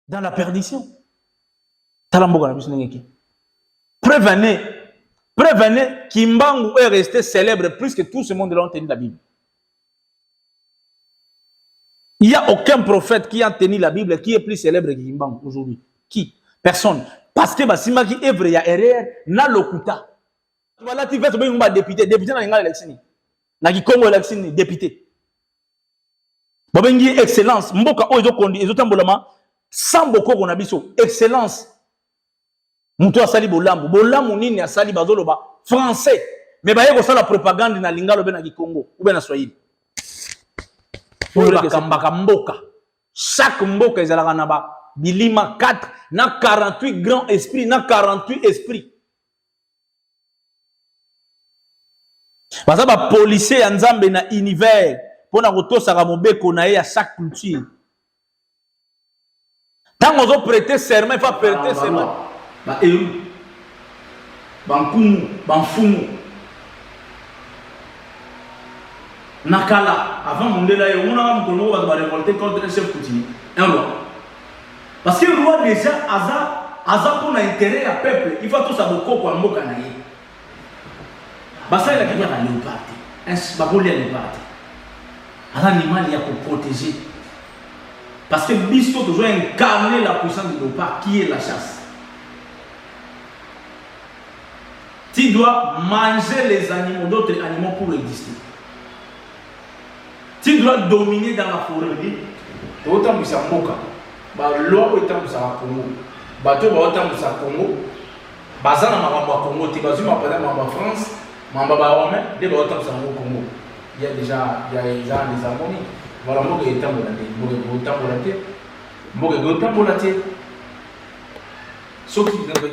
dans la perdition. Prévenez qu'Imbangu est resté célèbre plus que tout ce monde là ont tenu la Bible. Il n'y a aucun prophète qui a tenu la Bible qui est plus célèbre qu'Imbangu aujourd'hui. Qui? Personne. Parce que Basima qui œuvre ya erreur na lokuta. Voilà tu vas te faire député dans l'élection. Na ki Congo élection député. Bobengi excellence mboka oyo kondi ezotambolama sans boko kona biso excellence. Muto asali bolambu nini asali bazoloba français mais baye ko sala propagande na lingalo be na ki Congo ou be na Swahili. Mboka. Chaque mboka ezalaka na ba bilima 4 na 48 grands esprits na 48 esprits. Baza ba policier ya Nzambe na univers pona kotosaka mobeko na ye à chaque culture. Tant on prêter serment, il faut prêter serment. Ba eru, bankumu, banfumu. Nakala, avant Mondela, on a révolté contre le chef coutumier. Un roi. Parce que le roi déjà, Aza pour l'intérêt à peuple, il faut tout ça beaucoup pour un mot canaillé. Basa il a gagné un léopard. Un baboli à léopard. Un animal il y a pour protéger. Parce que Bisto doit incarner la puissance du léopard qui est la chasse. Tu dois manger les animaux, d'autres animaux pour exister. Tu dois dominer dans la forêt. Autant que ça moka. Loi autant que ça Congo. Bateau autant que ça Congo. Bazana mama Congo. Tu vas par exemple en France. Mamba Romain. Dès autant que ça Congo. Il y a déjà des harmonies. Voilà moi qui est temps volaté. Moi qui est temps volaté. Sauf qu'il n'a pas.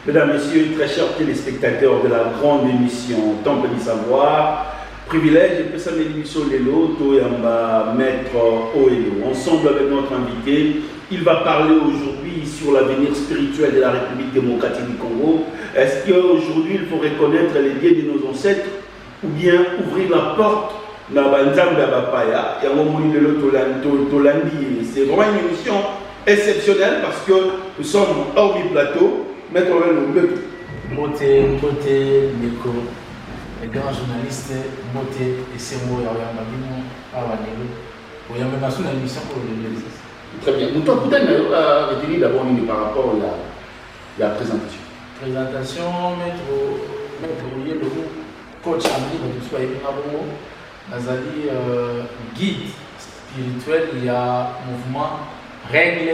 Mesdames, Messieurs, très chers téléspectateurs de la grande émission Temple du Savoir, privilège et ça l'émission Lelo, Toyamba, Maître Oelo. Ensemble avec notre invité, il va parler aujourd'hui sur l'avenir spirituel de la République démocratique du Congo. Est-ce qu'aujourd'hui il faut reconnaître les biens de nos ancêtres ou bien ouvrir la porte dans Banzambe Bapaya et c'est vraiment une émission exceptionnelle parce que nous sommes hors du plateau. Maître Oelo, Moté, Neko, les grands journalistes, Moté et Semo, Yamabino, Awanelo, pour y amener sur l'émission pour le délire. Très bien. Nous t'avons retenu d'abord par rapport à la présentation. Présentation, Maître Oelo, coach Amri, mais tout soit Ebinabo, Nazali, guide spirituel, il y a mouvement règle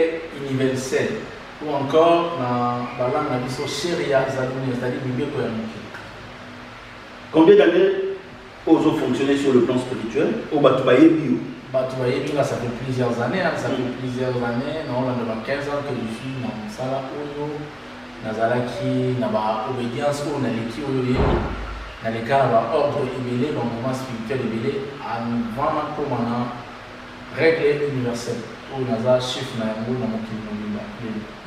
universelle. Ou encore, dans la langue Sheria, c'est-à-dire Bible. Combien d'années ont fonctionné sur le plan spirituel au Batoubaye Bio? Batoubaye Bio, ça fait plusieurs années. Non, on a 15 ans que je suis dans le Sala Oyo, dans l'obédience, dans le cas de l'ordre émêlé, dans le mouvement spirituel émêlé, avant comme on a règle universelle. Où on a chef dans le monde.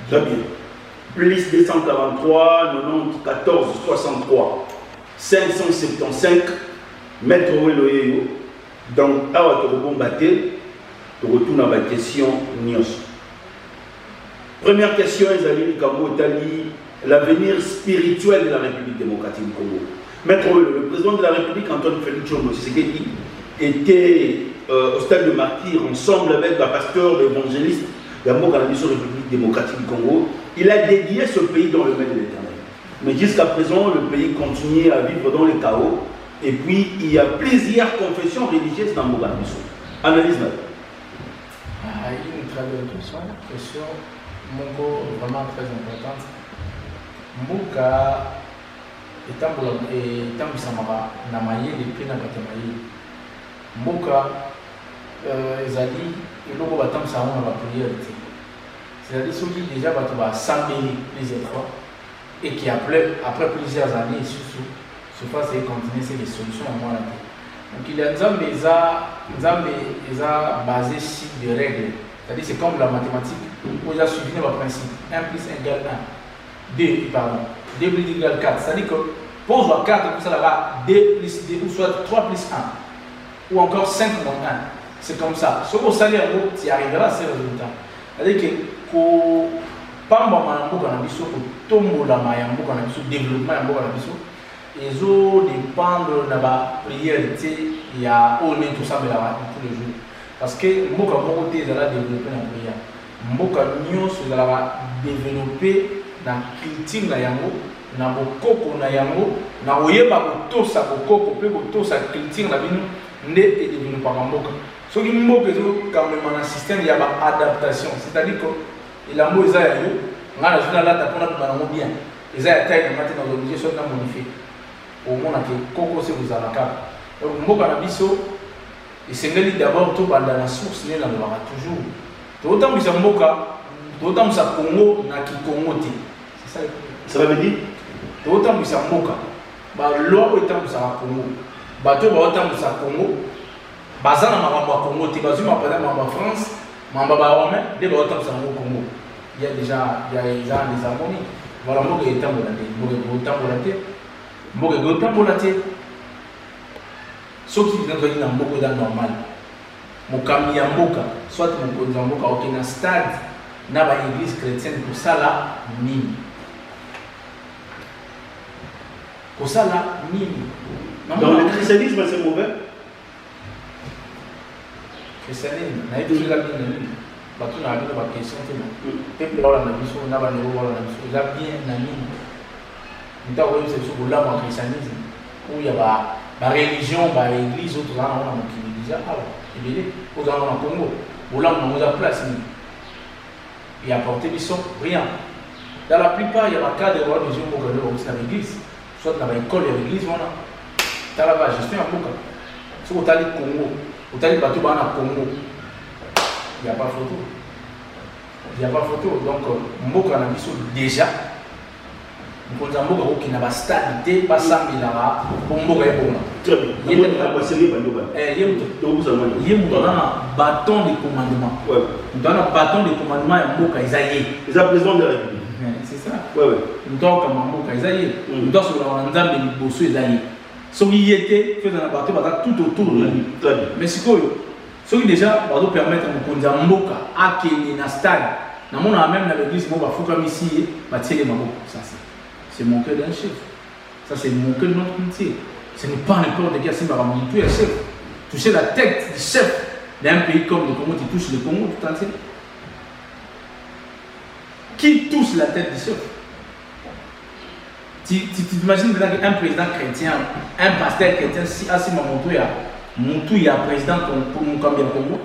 Très bien. Plus 243, 90, 14, 63, 575, Maître Oelo. Donc, à tu retournes à la question Nios. Première question, l'avenir spirituel de la République démocratique du Congo. Maître Oelo, le président de la République, Antoine Félix Tshisekedi, était au stade de martyr ensemble avec le pasteur, l'évangéliste de la République démocratique du Congo. Il a dédié ce pays dans le main de l'Éternel. Mais jusqu'à présent, le pays continue à vivre dans le chaos. Et puis, il y a plusieurs confessions religieuses dans Mogadiscio. Analyse là. Une très belle question Mongo vraiment très importante. Mbuka etambusamaka na mayele mpe na bato mayele. Mboka ezali eloko batambisa yango na bapriere te. C'est-à-dire soki déjà bato basambeli plusieurs fois et qui après plusieurs années surtout se fasse et continuer c'est des solutions à moi là. Donc il y a Nzambe eza basé sur des règles. C'est-à-dire c'est comme la mathématique où il a suivi le principe 1 plus 1 égale 1. 2 plus 2 égale 4. C'est-à-dire que pose 4 pour ça là 2 plus 2 ou soit 3 plus 1 ou encore 5 moins 1. C'est comme ça. Ce qu'on salaire tu arriveras à ces résultats. C'est-à-dire que pamba mboka na biso ko tombola mayamboka na biso développement ya mboka na biso ezo dépendre na ba prière té ya on est tout ça mais là tous les jours parce que mboka moko té ezala développer na prière mboka nyonso ezala développer na culture na yango na bokoko na yango na oyeba kotosa bokoko pe kotosa culture na bino nde e développer mboka soki mboka ezo quand même un système ya ba adaptation c'est-à-dire que il a mot Isaïe, on a la journée là, t'as pas bien. Isaïe taille de matin dans l'organisation d'un monifié. Au moins, que Coco se vous a la carte. Donc, Mboka Nabiso, et c'est d'abord tout dans la source, il y a toujours. D'autant que c'est Mboka, d'autant que c'est Congo, n'a qui Congo. C'est ça. Ça veut dire d'autant que c'est Mboka. Loi autant que c'est Congo. Bateau autant que c'est Congo. Bazana Mamba Congo, Tibazuma, par exemple, en France. Mamba Baome, des autant que c'est Congo. Il y a déjà des harmonies. Voilà, moi, je suis volaté. Sauf qu'il y a un mboka normal. Mon camion mboka, soit mon mboka, ok, dans stade, dans l'église chrétienne, pour ça là, mine. Pour ça là, mine. Dans le christianisme, c'est mauvais. Christianisme, na yetu la mine. Batu na abino ba question te na. Peuple wala na biso na ba nebo wala na biso. La bien na nini. Nta ko yose so bola mo christianisme. Où il y a ba religion, ba église autre là on a mo qui déjà alors. Ebele au dans le Congo. Bola mo za place ni. Et apporter biso rien. Dans la plupart il y a ba cadre de religion mo galo au sein de l'église. Soit dans l'école de l'église on a. T'as la gestion à Boka. So au tali Congo. Au tali bateau ba na Congo. Il n'y a pas photo. Il n'y a pas photo. Donc, Mboka na biso déjà. Mboka Mboka qui n'a pas stabilité, pas 100 000 là. Pour Mboka est bon. Très bien. Il y a un bâton de commandement. Il y a un bâton de commandement et Mboka Isaïe. C'est le président de la République. C'est ça. Oui, oui. Nous sommes comme Mboka Isaïe. Nous sommes sur l'ensemble de Bosso Isaïe. Ce qui était fait dans le bateau, tout autour de lui. Très bien. Mais c'est quoi? Ce qui déjà va nous permettre de Mboka à Kenya na stade. Na mona même dans l'église mo ba fuka misi ba tiele maboko. Ça c'est mon cœur d'un chef. Ça c'est mon cœur de notre métier. Ce n'est pas n'importe qui a simba monter un chef. Toucher la tête du chef d'un pays comme le Congo, tu touches le Congo tout entier. Qui touche la tête du chef? Tu t'imagines qu'un président chrétien, un pasteur chrétien si assez Moutou il y a président pour nous cambier le Congo.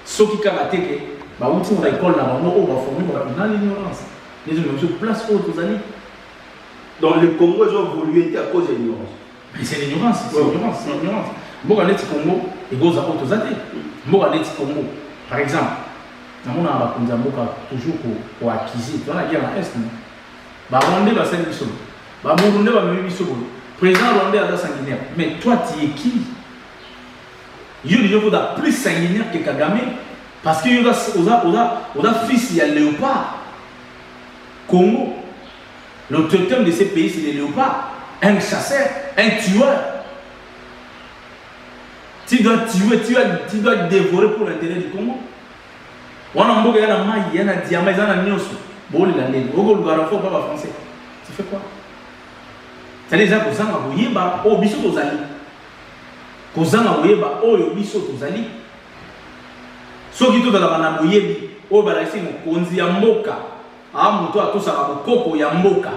Ce qui a été que, bah, où tu vas école là, on va former dans l'ignorance. Les gens ont place haute aux alliés. Donc le Congo ils ont évolué à cause de l'ignorance. Mais c'est l'ignorance, c'est l'ignorance, c'est l'ignorance. Moi, je suis Congo et go à haute aux alliés. Moi, je suis Congo, par exemple, on a toujours pour acquérir. Tu vois la guerre en Est, bah, Rwandais va s'en bisou. Bah, Burundais va me bisou. Président Rwandais a sanguinaire. Mais toi, tu es qui? Il y a plus sanguinaire que Kagame parce qu'il y a fils, il y a léopard. Congo, le totem de ces pays, c'est les léopards. Un chasseur, un tueur. Tu dois tuer, tu dois dévorer pour l'intérêt du Congo. On a un peu de maille, il y a un diamant, il y a un nioso. Bon, il y a un nioso. Pas français. Tu fais quoi? C'est-à-dire que ça m'a bouillé, au biseau aux alliés. Kozanga boyeba oyo biso tozali soki to dala na boyebi oyo balasi mokonzi ya mboka a moto atosaka bokoko ya mboka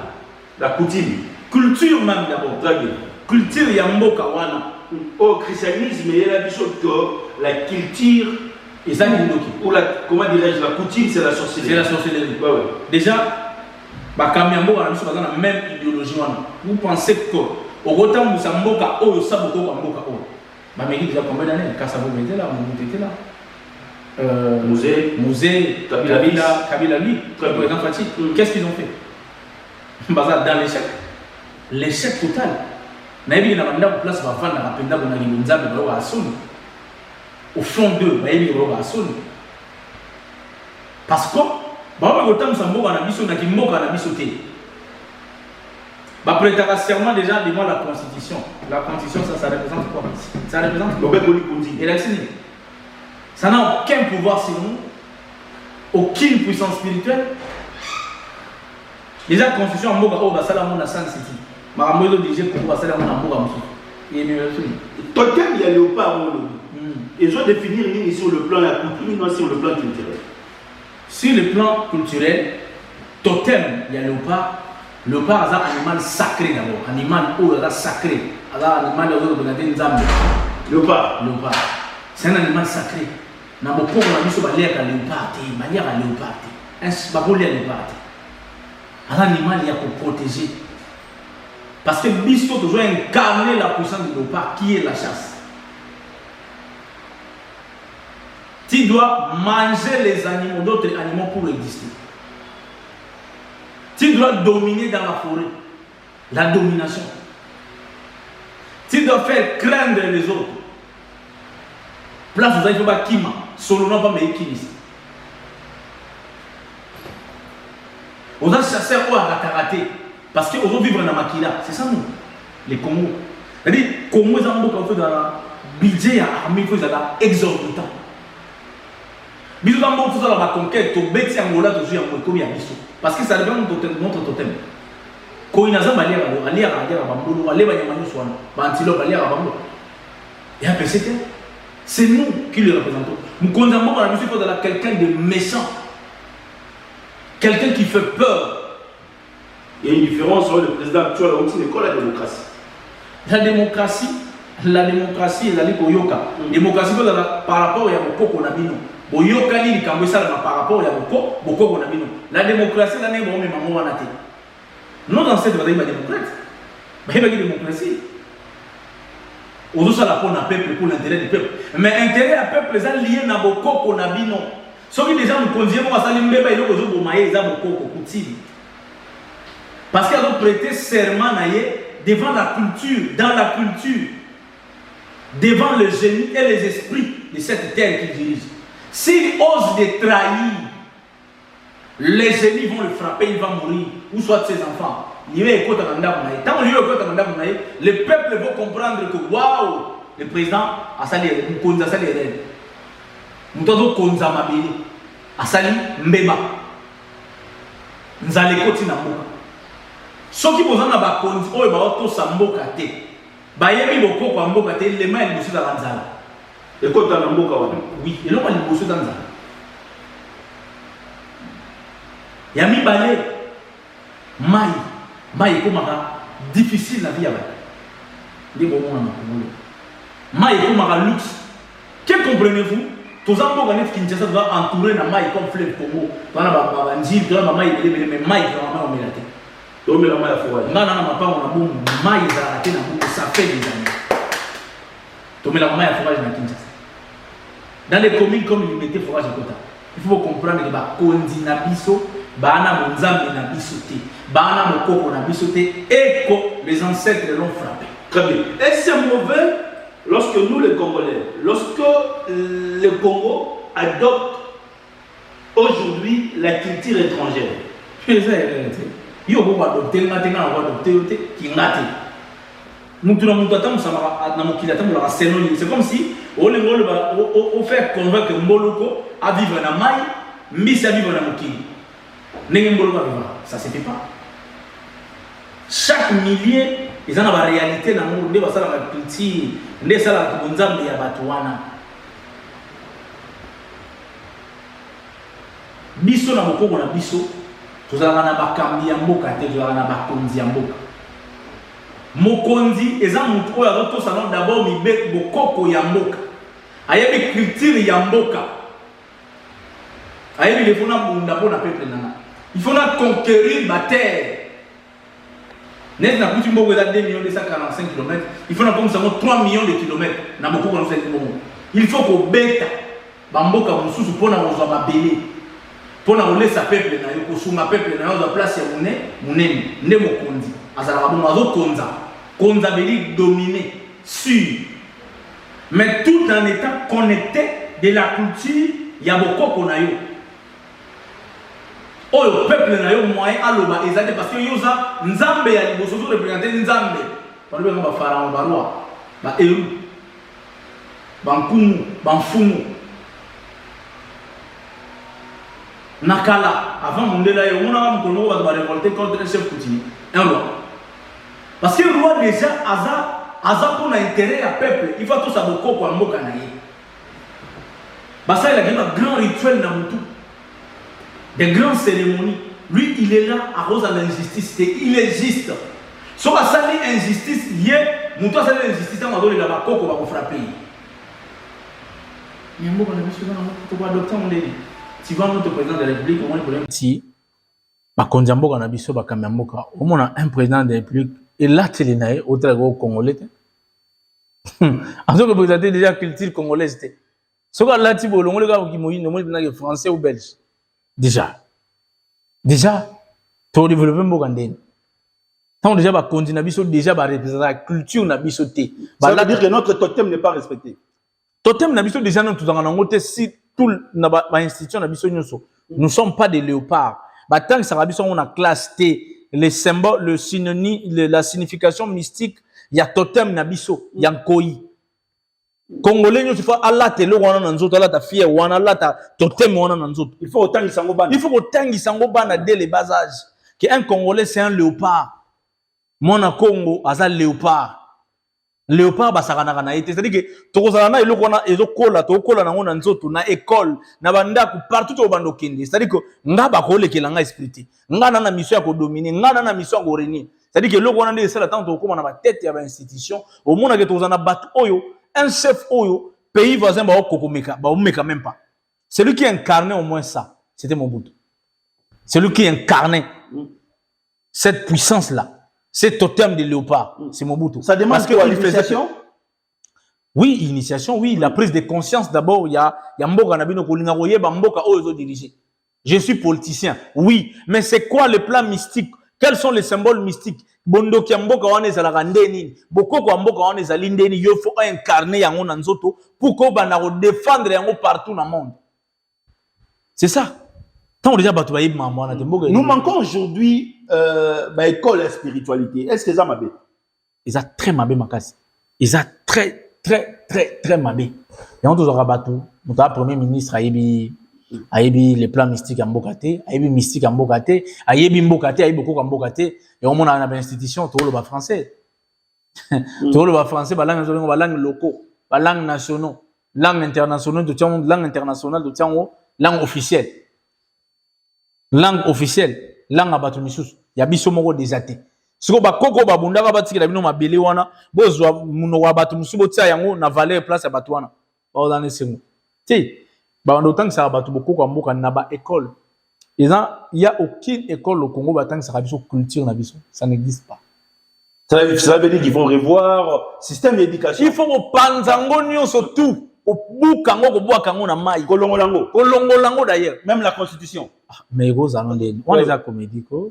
la coutume culture même d'abord très bien culture ya mboka wana au christianisme, il y a la chose que la culture, et ça, ou la, comment dirais-je, la coutume, c'est la sorcellerie. C'est la sorcellerie. Ouais, ouais. Déjà, Bakambiambo a la même idéologie. Vous pensez que au Rotan Moussamboka, oh, ça beaucoup à Mboka, oh. Ma mère déjà combien d'années? Kassabo était là, Moumou était là. Musée, Kabila, lui, président Fatih. Qu'est-ce qu'ils ont fait? Dans l'échec. L'échec total. Naïbi n'a pas de place pour faire la penda pour n'aller nous amener à Assoun. Au fond d'eux, Naïbi à Assoun. Parce que, bah, autant nous sommes à la mission, n'a qu'il moque à la mission. Bah, pour être serment déjà devant la Constitution. La Constitution, ça représente quoi? Ça représente quoi? Élection. Ça n'a aucun pouvoir sur nous, aucune puissance spirituelle. Déjà, la Constitution en Moga, oh, bah, ça là, on a San City. Maramoyo dirigé pour voir ça là, on a Moga, il y a mieux. Totem, il y a léopard, ils ont définir sur le plan de la culture, non sur le plan culturel. Sur le plan culturel, totem, il y a léopard. Léopard, c'est un animal sacré d'abord. Animal sacré. C'est un animal Léopard. C'est un animal sacré. Nous avons beaucoup de léopard. Un animal qui est protégé. Parce que Bisto toujours incarner la puissance du léopard qui est la chasse. Tu dois manger les animaux, d'autres animaux pour exister. Tu dois dominer dans la forêt. La domination. Tu dois faire craindre les autres. Place où il faut pas Kima. Solo non pas mais Kimis. On a chassé à Ratarate. Parce qu'on veut vivre dans Makila. C'est ça nous. Les Congo. C'est-à-dire, Congo, ils ont beaucoup dans le budget à l'armée, ils ont exorbitant. Bisous dans mon tout ça la conquête, au bête Angola, toujours en Mokomi à Bissou. Parce que ça dépend de notre totem. Quand il y a un malheur, aller à Bambou, aller à Yamano Swan, Bantilo, aller à Bambou. Et après, c'est nous qui le représentons. Nous condamnons à la musique de quelqu'un de méchant. Quelqu'un qui fait peur. Il y a une différence entre le président actuel et la démocratie. La démocratie est la Yoka. La démocratie par rapport à Yaboko Nabino. Boyoka ni Kambesa par rapport à Boko Nabino. La démocratie, la n'est pas même à Nate. Nos ancêtres étaient démocrates. Mais il y a une démocratie. Aujourd'hui, ça la pour un peuple pour l'intérêt du peuple. Mais l'intérêt du peuple est lié à Boko Nabino. Sauf que les gens nous conduisent à Salimbe, ils ont besoin de Boko Koutine. Parce qu'ils ont prêté serment devant la culture, dans la culture, devant le génie et les esprits de cette terre qu'ils dirigent. S'ils osent de trahir, les génies vont le frapper, il va mourir, ou soit ses enfants. Tant que le peuple va comprendre que waouh, le président a sali Mkonza sali Eren. Moutozo Konza Mabili a sali Mbeba. Nzale koti na mboka. Soki bozana ba konzi oyo ba oto samboka te. Ba yebi boko kwa mboka te le mai liboso za nzala. Et quand tu as un mboka wana. Oui, et l'on va liboso za nzala. Ya mi balé mai komaka difficile la vie avec. Ndi bo mona ko. Mai komaka luxe. Que comprenez-vous? Tous les gens qui Kinshasa doivent entourer la maille comme fleuve Congo. Dans la Nzil, dans la maille, mais maille vraiment on met la tête. Donc la maille à forêt. Non, pas on a bon maille à la tête, ça fait des années. Donc la maille à forêt dans Kinshasa. Dans les communes comme ils mettaient forage à côté. Il faut comprendre que bah kondi na biso, bah na monzambe na bisoté, bah na mokoko na bisoté et que les ancêtres l'ont frappé. Très bien. Et c'est mauvais lorsque nous les Congolais, lorsque le Congo adopte aujourd'hui la culture étrangère. C'est comme si on fait convaincre Mboloko à vivre dans Maï, Mbisi à vivre dans Mokili. Ça ne se fait pas. Chaque millier, ils ont la réalité dans le monde, ils ont la culture, ils ont la culture de Batouana. Biso na moko na biso, tozala na bakambi ya mboka te, tozala na bakonzi ya mboka. mokonzi eza mutu oyo azotosana d'abord mibe bokoko ya mboka ayebi culture ya mboka ayebi il faut na bunda mpona peuple nanga il faut na conquérir ma terre net na kuti mboka eza 2 245 km il faut na komisa ngo 3 millions de kilomètres na bokoko na sali mbongo il faut kobeta bamboka mosusu mpona kozwa mabele mpona kolesa peuple na yo kosunga peuple na yo ozwa place ya monene nde mokonzi azalaka bongo azokonza konza veut dominer sur mais tout en étant connecté de la culture ya bokoko na yo oyo peuple na yo moyen aloba ezate parce que yoza nzambe ya liboso zo représenter nzambe balobe nga ba pharaon ba roi ba eru ba nkumu ba mfumu nakala avant mondela yo mona mkono ba révolter contre un chef coutumier un roi parce que le roi déjà aza pour l'intérêt à peuple il faut tout ça bokoko en mboka na ye basa il a un grand rituel na mutu des grandes cérémonies lui il est là à cause de l'injustice il est juste so basa ni injustice ye mutu asa l'injustice on va donner la bakoko va frapper mais mboka na biso na mutu ko adopter mon délire tu vois notre président de la République on est problème si bakonzi mboka na biso bakamya mboka on a un président de la République et là tu es naé au travail congolais en tant que président déjà culture congolaise ce que là tu vois le gars qui moïse le français ou belge déjà to développer mboka ndeni tant déjà bakonzi na biso déjà ba représenter la culture na biso té ça veut dire que notre totem n'est pas respecté totem na biso déjà nous tout en ngote si tout na ba institution na biso nyonso nous sommes pas des léopards ba tant ça biso on a classe T les symboles le synonyme la signification mystique il y a totem na biso ya nkoi congolais nous faut Allah te lo wana na nzoto Allah ta fier wana Allah ta totem wana na nzoto il faut autant sango bana il faut autant sango bana dès le bas âge que un congolais c'est un léopard mon Congo aza léopard basakana na été c'est-à-dire que tokozana na eloko wana ezokola tokola nango na nzoto na école na bandako partout au bandokende c'est-à-dire que nga bakolekela nga esprit nga na mission ya ko dominer nga na mission ya ko régner c'est-à-dire que eloko wana nde sala tant tokoma na ba tête ya ba institution au monde que tozana bat oyo un chef oyo pays voisin ba okokomeka ba omeka même pas celui qui incarnait au moins ça c'était Mobutu celui qui incarnait cette puissance là. C'est totem de léopard, c'est Mobutu. Ça demande quoi, l'initiation? Oui, initiation, oui, la prise de conscience d'abord, il y a mboka na bino kolinga koyeba mboka oyo diriger. Je suis politicien. Oui, mais c'est quoi le plan mystique? Quels sont les symboles mystiques? Bondo ki mboka wana ezalaka ndeni, bokoko mboka wana ezali ndeni, yo faut incarner yango na nzoto pour ko bana ko défendre yango partout dans le monde. C'est ça. Nous manquons aujourd'hui école et spiritualité. Est-ce que ça m'a bien? Ils ont très mabé makasi. Ils ont très mabé. Et on toujours rabattu. Notre premier ministre ayebi les plans mystiques en Bokate, ayebi mystique en Bokate, ayebi Mbokate, ayebi beaucoup en Bokate. Et on a une institution tout le bas français. Tout le bas français, langue locaux, langue nationale, langue internationale, langue officielle. Langue officielle, langue abatu misusu ya biso moko désaté siko ba koko ba bundaka batikela bino mabele wana bozwa muno wa batu mususu botia yango na valeur place ya batu wana ba dans sengo ti ba ndotang sa batu bokoko mboka na ba école il y a aucune école au Congo batang sa biso culture na biso ça n'existe pas ça veut dire qu'ils vont revoir système d'éducation il faut panzango nyonso tout au bukango ko bwakango na mai kolongolango d'ailleurs même la constitution. Mais on les a comédie quoi.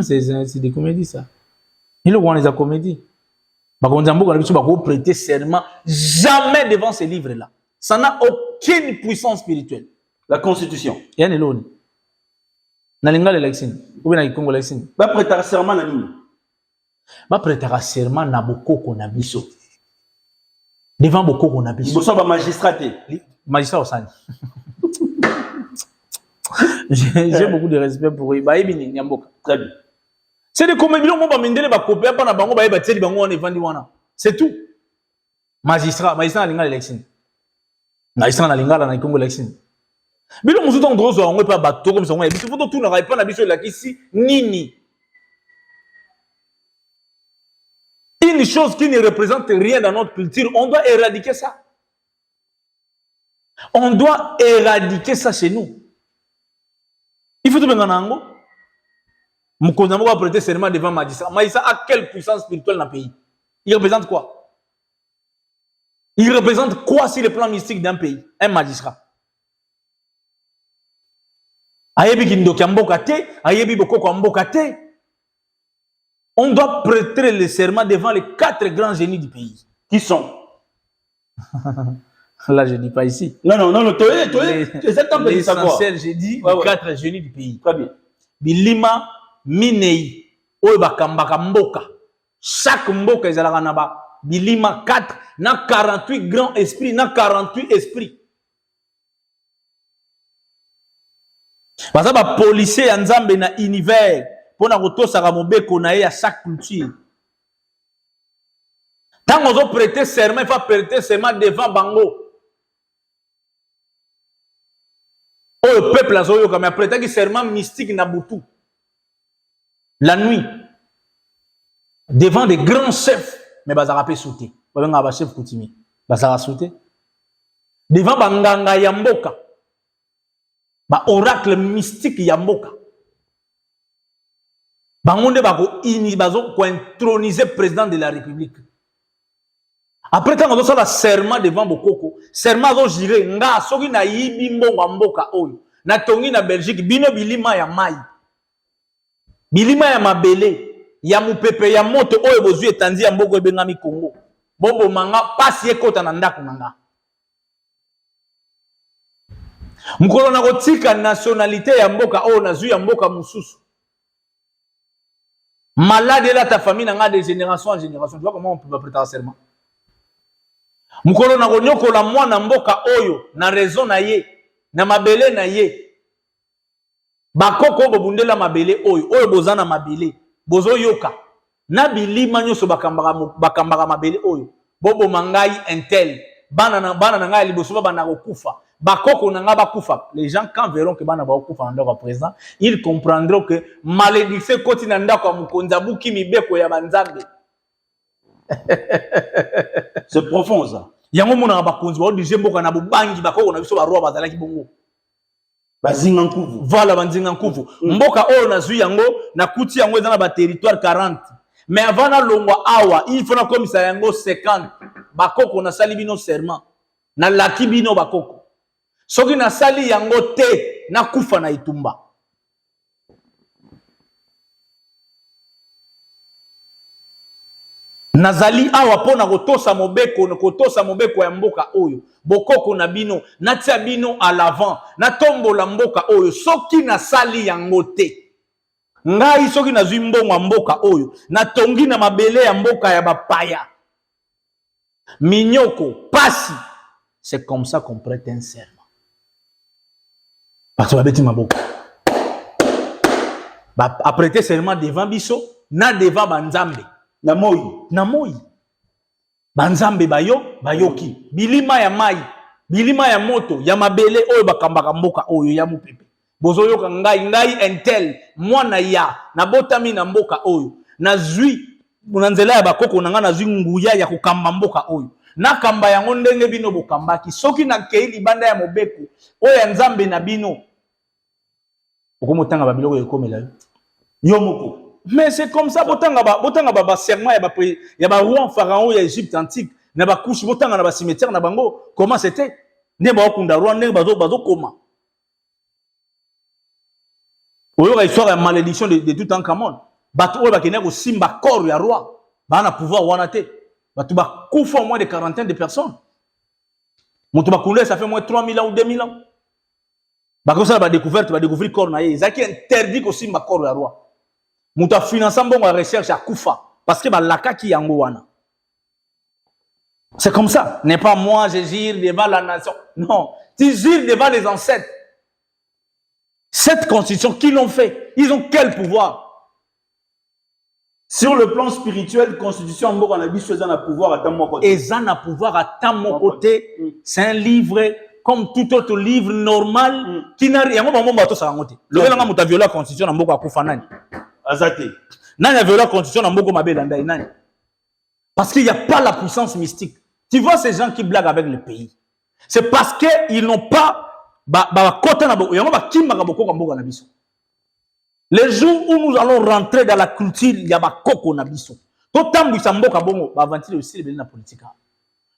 C'est des comédies ça. Et le on les a comédie. Bakonzambo quand ils vont prêter serment jamais devant ces livres là. Ça n'a aucune puissance spirituelle. La constitution. Il y a une lone. Na linga l'élection. Ou bien na Congo l'élection. Ba prêter serment na nini? Ba prêter serment na bokoko na biso. Devant bokoko na biso. Boso ba magistrat. Magistrat au sani. J'ai beaucoup de respect pour eux. Très bien. C'est des comédies qui vont mendele ba copier pas na bango ba yeba tseli bango wana vandi wana. C'est tout. Magistrat na linga l'élection. Magistrat na linga na Congo l'élection. Bilo musuto ndrozo wango pa bato comme ça ngwa biso foto tout na pas na biso la kisi nini. Une chose qui ne représente rien dans notre culture, on doit éradiquer ça. On doit éradiquer ça chez nous. Il faut tout le monde. Moukonamo va prêter serment devant magistrat. Magistrat a quelle puissance spirituelle dans le pays? Il représente quoi? Il représente quoi sur le plan mystique d'un pays? Un magistrat. Ayebi kindoki amboka te, ayebi bokoko amboka te. On doit prêter le serment devant les 4 grands génies du pays. Qui sont? Là, je ne dis pas ici. Non, l'essentiel, j'ai dit les 4 génies du pays. Très bien. Bilima, Minei, Oebakambaka Mboka. Chaque Mboka, ils ont Bilima 4, na 48 grands esprits, na 48 esprits. Parce que les policiers en Zambie na univers pour na kotosaka mobeko na à chaque culture. Tant qu'on a prêté serment, il faut prêter serment devant Bango. Oh, le peuple a prêté serment mystique Nabutu. La nuit, devant des grands chefs, mais bazara pe sauter. Bazanga chef Koutimi, bazara sauter. Devant Banganga Yamboka. Ba oracle mystique Yamboka. Bangonde bako bazo ko introniser président de la République. Après tant qu'on a la serment devant Bokoko, serment zo jire nga soki na yibi mbongo mboka oyo. Na tongi na Belgique bino bilima ya mai. Bilima ya mabele, ya mupepe ya moto oyo bozui etandi ya mboko ebengami Congo. Bobo manga pasi ekota na ndako nanga. Mukolo na kotika nationalité ya mboka oyo nazui ya mboka mususu. Malade là ta famille nanga de génération en génération. Tu vois comment on peut prêter un serment? Mukolo na konyoko la mwana mboka oyo na raison na ye, na mabele na ye. Bakoko bobundela mabele oyo bozana mabele bozo yoka na bilima nyoso bakambaka mabele oyo bobo mangai intel bana na ngai liboso bana kokufa bakoko na nga bakufa. Les gens quand verront que bana ba kokufa ndako président, ils comprendront que malédiction koti na ndako mukonza buki mibeko ya banzambe. C'est profond ça. Yango mona bakonzi ba dirige mboka na bubangi bakoko na biso ba roi bazala ki bongo. Bazinga nkuvu. Voilà, Banzinga nkuvu. Mboka oyo na zui yango, na kuti yango dans ba territoire 40. Mais avant na longwa awa, il faut na komisa yango 50. Bakoko na sali bino serment. Na laki bino bakoko. Soki na sali yango te, na kufa na itumba. Nazali awa pona kotosa mobeko ya mboka oyo. Bokoko na bino, natia bino à l'avant, na tombo la mboka oyo. Soki na sali yango te. Ngai soki na zui mbongo mboka oyo. Na tongi na mabele ya mboka ya bapaya. Minyoko, pasi. C'est comme ça qu'on prête un serment. Parce que babeti maboka. Ba prêter serment devant biso, na devant banzambe. Na moi. Banzambe bayoki. Bilima ya mai, bilima ya moto, ya mabele oyo bakambaka mboka oyo ya mupepe. Bozo yoka ngai entel, mwana ya, na botami na mboka oyo. Na zui, munanzela ya bakoko nanga na zui nguya ya kukamba mboka oyo. Na kamba yango ndenge bino bokambaki. Soki na keili banda ya mobeko, oyo ya nzambe na bino. Okomotanga babiloko yekomela yo. Yomoko. Mais c'est comme ça, botanga ba serment ya ba roi pharaon ya Égypte antique, na ba couche botanga na ba cimetière na bango, comment c'était? Ne ba okunda roi ne bazo koma. Oyo histoire ya malédiction de tout en Cameroun. Bato oyo bakene ko simba corps ya roi, ba na pouvoir wana te. Bato ba kufa au moins de quarantaine de personnes. Mutu ba kundé ça fait moins 3000 ans ou 2000 ans. Ba ko ça ba découvrir corps na ye, ça qui interdit ko simba corps ya roi. Mouta finance bon la recherche à Koufa parce que laka ki yango wana. C'est comme ça. N'est pas moi je gire devant la nation. Non, tu gires devant les ancêtres. Cette constitution qui l'ont fait, ils ont quel pouvoir? Sur le plan spirituel, constitution mboka on a dit faisant un pouvoir à mon côté. Et ça n'a pouvoir à mon côté. C'est un livre comme tout autre livre normal qui n'a rien. Moi bato ça ngote. Le gars nga muta viola constitution mboka Koufa nani. Azate. Nani a violé la constitution na mboko mabela ndai nani? Parce qu'il n'y a pas la puissance mystique. Tu vois ces gens qui blaguent avec le pays. C'est parce qu'ils n'ont pas les jours où nous allons rentrer dans la culture, il y a des coco na biso. Tout temps où samboka bongo, ba ventiler aussi les politique.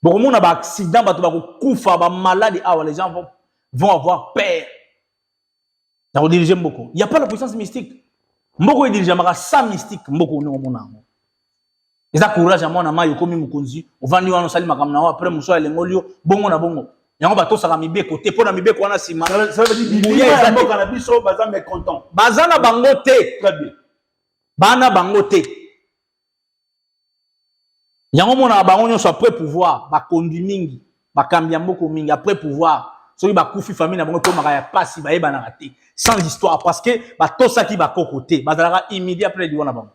Beaucoup monde a ba accident, ba kufa, ba maladie, les gens vont avoir peur. Ça va diriger beaucoup. Il n'y a pas la puissance mystique. Mboko est dirigé mara sans mystique, mboko no mona. Ils ont courage à mon ama yokomi mukonzi, on va nous en salir makamna après muso ele ngolio, bongo na bongo. Yango bato saka mibe côté pour na mibe ko na sima. Ça veut dire que mboka na biso baza mécontent. Bazana bangote. Très bien. Bana bangote. Yango mona bango nyonso après pouvoir, ba conduit mingi, ba kambia mboko mingi après pouvoir. Soki ba kufi famille na bango ko makaya pasi ba yeba na raté. Sans histoire parce que bato saki ba kokote, bazalaka immédiat après diwana bango.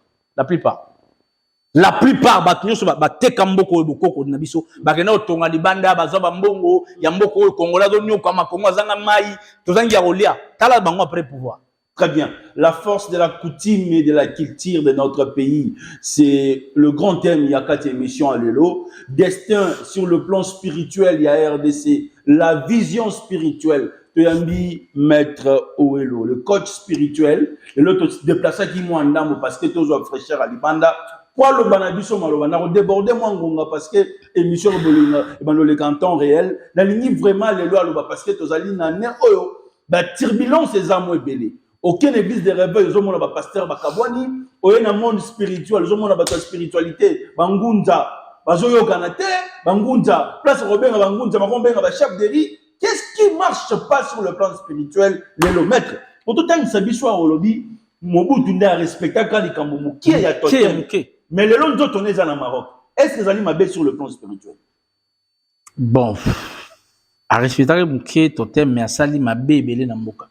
La plupart batunyo so ba teka mboko e bokoko na biso bakena otonga libanda bazoba mbongo ya mboko e kongola zo nyoka makongo azanga mai tozangi ya rolia tala bango après pouvoir. Très bien. La force de la coutume et de la culture de notre pays, c'est le grand thème. Il y a 4 émissions à l'élo. Destin sur le plan spirituel, il y a RDC. La vision spirituelle, Toyambi Maître Oelo, le coach spirituel. Et l'autre déplacé qui m'a en parce que tous ont fraîcheur à l'Ibanda. Quoi le banabiso malobana débordé moi ngonga parce que émission dans le canton réel la ligne vraiment les lois parce que tozali na ne oyo ba turbulence les amo ebele aucune église de réveil zo mona ba pasteur ba kabwani oyo na monde spirituel zo mona ba spiritualité bangunza bazoyo kanate bangunza place robenga bangunza makombenga ba chef de riz. Qu'est-ce qui marche pas sur le plan spirituel les maîtres pour tout temps sabiso a olobi Mobutu nda respecta quand les kambomo qui est à toi. Mais les gens d'autres on est en Maroc. Est-ce que vous allez m'abaisser sur le plan spirituel? Bon, à respecter le bouquet totem, mais à sali ma bé belé namboka.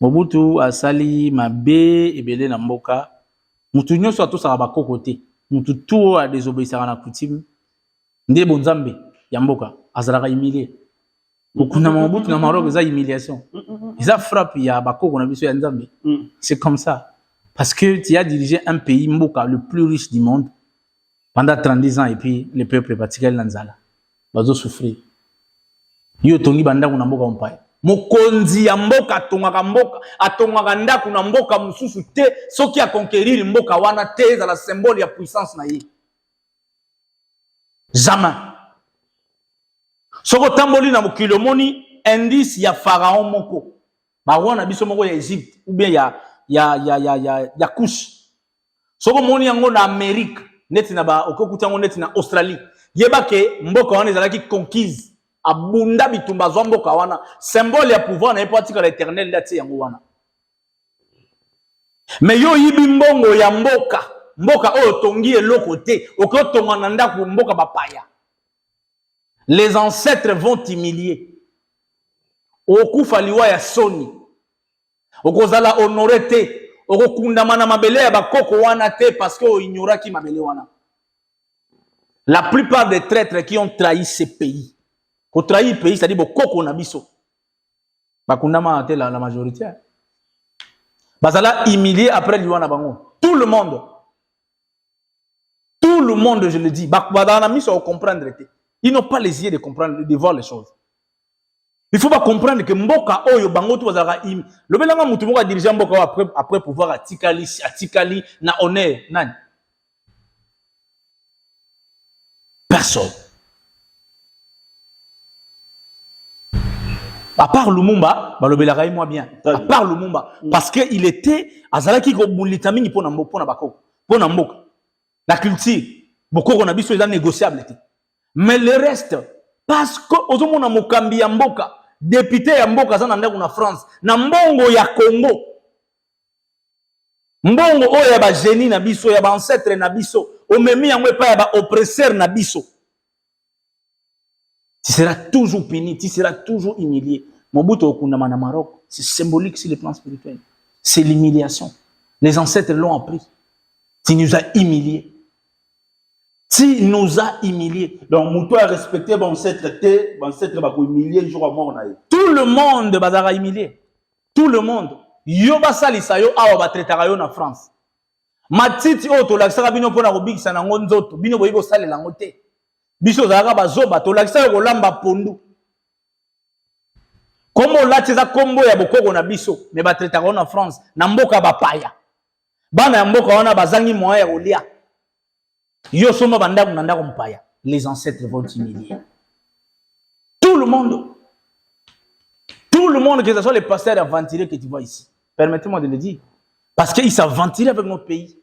Mobutu a sali ma bé et belé namboka. Mutu nyo soit tous à bako côté. Mutu tout a désobéissance à la coutume. Ndé bonzambe yamboka azalaka humilié. Beaucoup na Mobutu na Maroc ça humiliation. Ils a frappé ya bako qu'on a biso ya nzambe. C'est comme ça. Parce que tu as dirigé un pays, Mboka, le plus riche du monde, pendant 30 ans, et puis le peuple particulier Nanzala. Bazo souffrir. Yo tongi banda kuna mboka umpaye. Mokonzi ya mboka tongaka mboka, atongaka ndaku na mboka mususu te, soki a conquérir mboka wana te za la symbole ya puissance na ye. Jamais. Soko tamboli na mokilo moni indice ya pharaon moko. Ba wana biso moko ya Égypte ou bien ya Kush. Soko moni yango na Amérique, neti na ba okokuti yango neti na Australie. Yeba ke mboka wana ezalaki conquise. Abunda bitumba zwa mboka wana. Symbole ya pouvoir na epatika l'éternel dati yango wana. Mais yo yibi mbongo ya mboka. Mboka oyo tongi eloko te. Okotonga na ndaku mboka bapaya. Les ancêtres vont t'humilier. Okufa liwa ya soni. Okozala honoré te. Okokundamana mabele ya bakoko wana te parce que o ignoraki mabele wana. La plupart des traîtres qui ont trahi ce pays. Ko trahi pays, c'est-à-dire bokoko na biso. Bakundama te la majorité. Bazala humilié après liwa na bango. Tout le monde. Tout le monde, je le dis. Badana miso au comprendre te. Ils n'ont pas les yeux de comprendre, de voir les choses. Il faut pas comprendre que mboka oyo bango tu bazaka im. Le belanga mutu moko dirigeant mboka après pouvoir atikali na honneur nani. Personne. À part Lumumba, ba le belanga moi bien. À part Lumumba parce que il était azalaki ko bulitamingi pona bako, pona mboka. La culture, beaucoup on a biso est négociable. Mais le reste parce que ozomona mokambi ya mboka député ya mboka za na kuna France na mbongo ya Congo mbongo oyo ya ba génie na biso ya ba ancêtre na biso omemi yango pa ya ba oppresseur na biso tu seras toujours puni, tu seras toujours humilié. Mobutu okundama na Maroc, c'est symbolique sur le plan spirituel. C'est l'humiliation. Les ancêtres l'ont appris. Tu nous as humiliés. Tu nous as humiliés. Donc, Moutou a respecté mon ancêtre, va humilier jour à mort. Tout le monde va humilier. Tout le monde. Yo ba salisa yo awa ba traitara yo na France. matiti oyo tolakisaka bino mpona kobikisa nango nzoto bino boyi kosalela yango te biso ozalaka bazoba tolakisa yo kolamba pondu kombo olati eza kombo ya bokoko na biso me batretaka wana France na mboka bapaya bana ya mboka wana bazangi moyen ya kolia yo soma bandako na ndako mpaya les ancêtres vont t'humilier tout le monde que ce soit les pasteurs aventuriers que tu vois ici permettez-moi de le dire parce qu'ils s'aventurent avec notre pays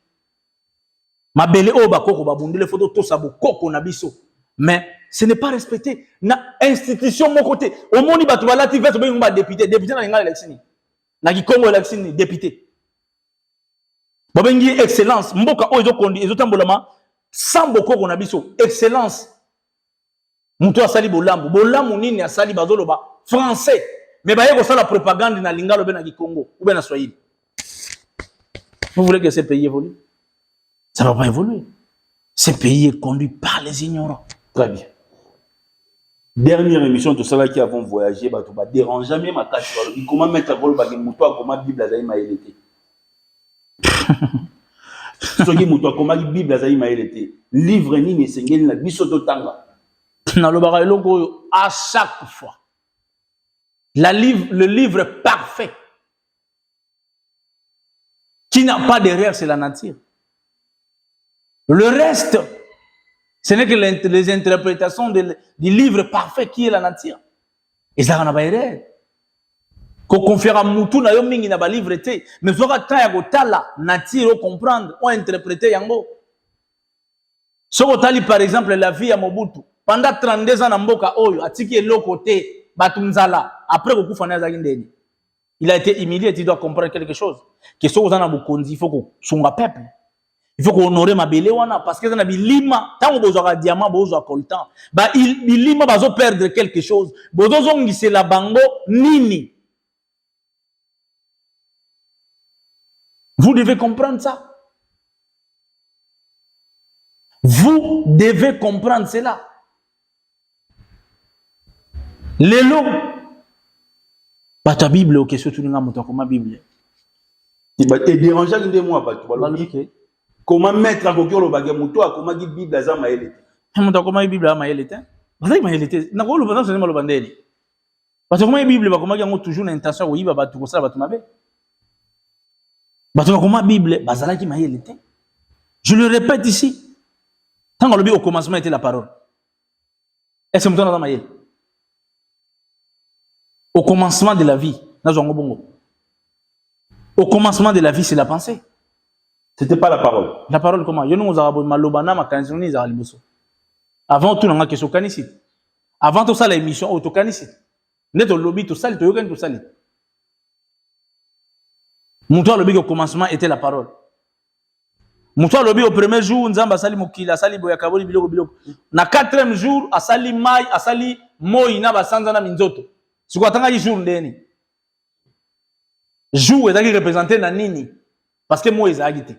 mabele o bakoko babundele photo to sa bokoko na biso mais ce n'est pas respecté na institution mon côté au monde batu balati veste be ngba député na ngal election na kikongo election député babengi excellence mboka o ezo kondi ezo tambolama sans bokoko na biso excellence muto asali bolambu nini asali bazoloba français mais baye ko sala propagande na lingalo be na kikongo ou bien na swahili. Vous voulez que ce pays évolue? Ça ne va pas évoluer. Ce pays est conduit par les ignorants. Très bien. Dernière émission, tout ça là qui avons voyagé, bah, tu vas déranger jamais ma tâche. Comment mettre la vol, bah, comment Bible a m'a élité. Ce qui est comment Bible a m'a élité. Livre ni ne s'engage la bisoto tanga. Dans le barreau, à chaque fois, le livre parfait qui n'a pas d'erreur, c'est la nature. Le reste, ce n'est que les interprétations du livre parfait qui est la nature. Et ça n'a pas d'erreur. Qu'on confie à Moutou, na yomingi na ba livre te, mais faut que ta yagotala nature au comprendre, ou interpréter yango. Si vous tali par exemple la vie à Mobutu, pendant 32 ans na mboka oyo, atiki eloko te, batunzala, après kokufa na zakindeni. Il a été humilié, tu dois comprendre quelque chose. Que ce qu'on a bokondi, il faut qu'on songa peuple. Il faut qu'on honore ma belle wana parce que ça n'a bilima tant on besoin diamant besoin coltan. Bah il bilima bazo perdre quelque chose. Bozo zongi c'est la bango nini. Vous devez comprendre ça. Vous devez comprendre cela. Lelo ta Bible ok surtout nga moto comme Bible. Et déranger de moi pas tu comment mettre à coquille le bagage moto comment dit Bible za maélé. Moto comme Bible za maélé te. Bazai maélé na ko le bazan c'est le bandeli. Parce que comme Bible ba comment yango toujours l'intention oui ba tu ko ça ba tu mabe. Ba tu comme Bible bazala ki maélé te. Je le répète ici. Tant que le au commencement était la parole. Est-ce que moto na maélé? Au commencement de la vie, au commencement de la vie, c'est la pensée. C'était pas la parole. La parole comment? Avant tout, on a question canicite. Avant tout ça, l'émission auto canicite. Net au lobby tout ça, tout yogan tout ça. Moutoua lobby au commencement était la parole. Moutoua lobby au premier jour, nzamba sali mokila sali boyakaboli biloko biloko. Na 4e jour, asali mai, asali moi na basanza na minzoto. Si vous attendez jour ndeni jour est représenté na nini parce que moi ezagité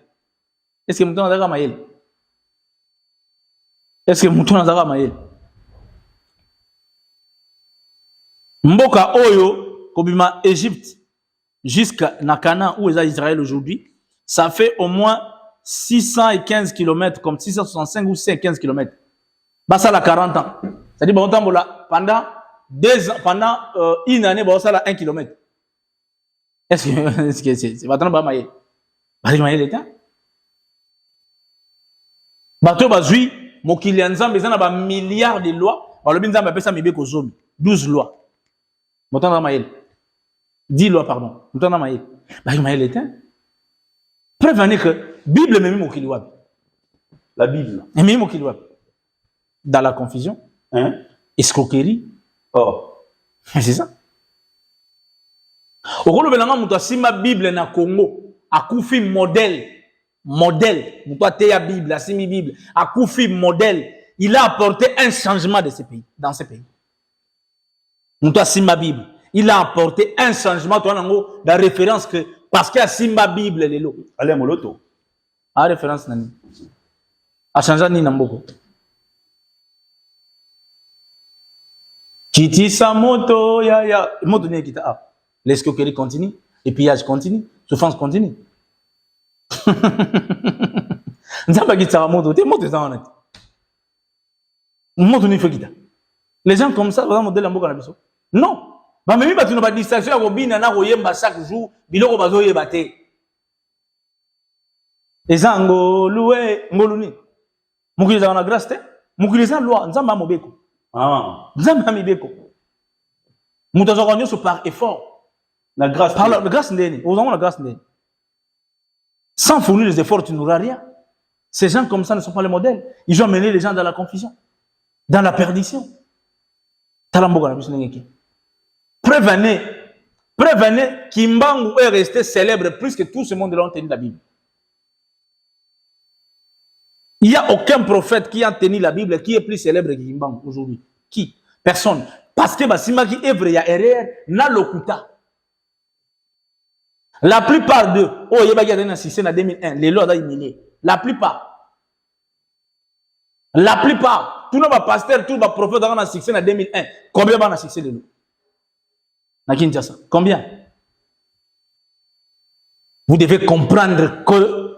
est-ce que mouton azaka mael est-ce que mouton azaka mael mboka oyo kobima Égypte jusqu'à na Canaan où est Israël aujourd'hui ça fait au moins 615 km comme 665 ou 615 km bah ça la 40 ans c'est-à-dire bon temps pendant 2 ans, pendant une année, ça a 1 km. Est-ce que c'est maintenant pas maïe? Bah maïe l'état. Bateau bazui, mokili nzambe ezana ba milliards de lois, ba lobi nzambe apesa mibe ko zomi, 12 lois. Motan na maïe. 10 lois pardon. Motan na maïe. Bah maïe l'état. Prévenez que Bible même mokili wapi. La Bible. Et même mokili wapi. Dans la confusion, hein? Escroquerie. Oh. C'est ça. Okolo belanga muto asima Bible na Congo, akufi modèle, muto ateya Bible, asimi Bible, akufi modèle, il a apporté un changement de ce pays, dans ce pays. Muto asima Bible, il a apporté un changement toi nango la référence que parce que asima Bible lelo. Allez moloto. A référence nani. A changé ni namboko. Kiti sa moto, ya. Moto n'est kita. Ah. L'escroquerie continue. Et pillage continue. Souffrance continue. Les gens comme ça, non. Même si tu n'as pas de distraction, tu as chaque jour, tu as des les gens loué ngoluni mukiliza na grâce te mukiliza loi nzamba mobeko nzamba mibeko mutazo konyo so par effort la grâce par la grâce ndeni ozango la grâce ndeni sans fournir les efforts tu n'auras rien. Ces gens comme ça ne sont pas les modèles, ils ont amené les gens dans la confusion, dans la perdition. Talamboga na biso ngeki prévenez Kimbangu est resté célèbre plus que tout ce monde là ont tenu la Bible. Il n'y a aucun prophète qui a tenu la Bible qui est plus célèbre que Kimbangu aujourd'hui. Qui? Personne. Parce que Basima qui est vrai, il y a erreur, n'a l'okuta. La plupart d'eux, oh, il y a eu un système en 2001, les lois d'Aïmini. La plupart, tout le pasteur, tout le prophète dans un système en 2001. Combien va un succès de nous? Combien? Vous devez comprendre que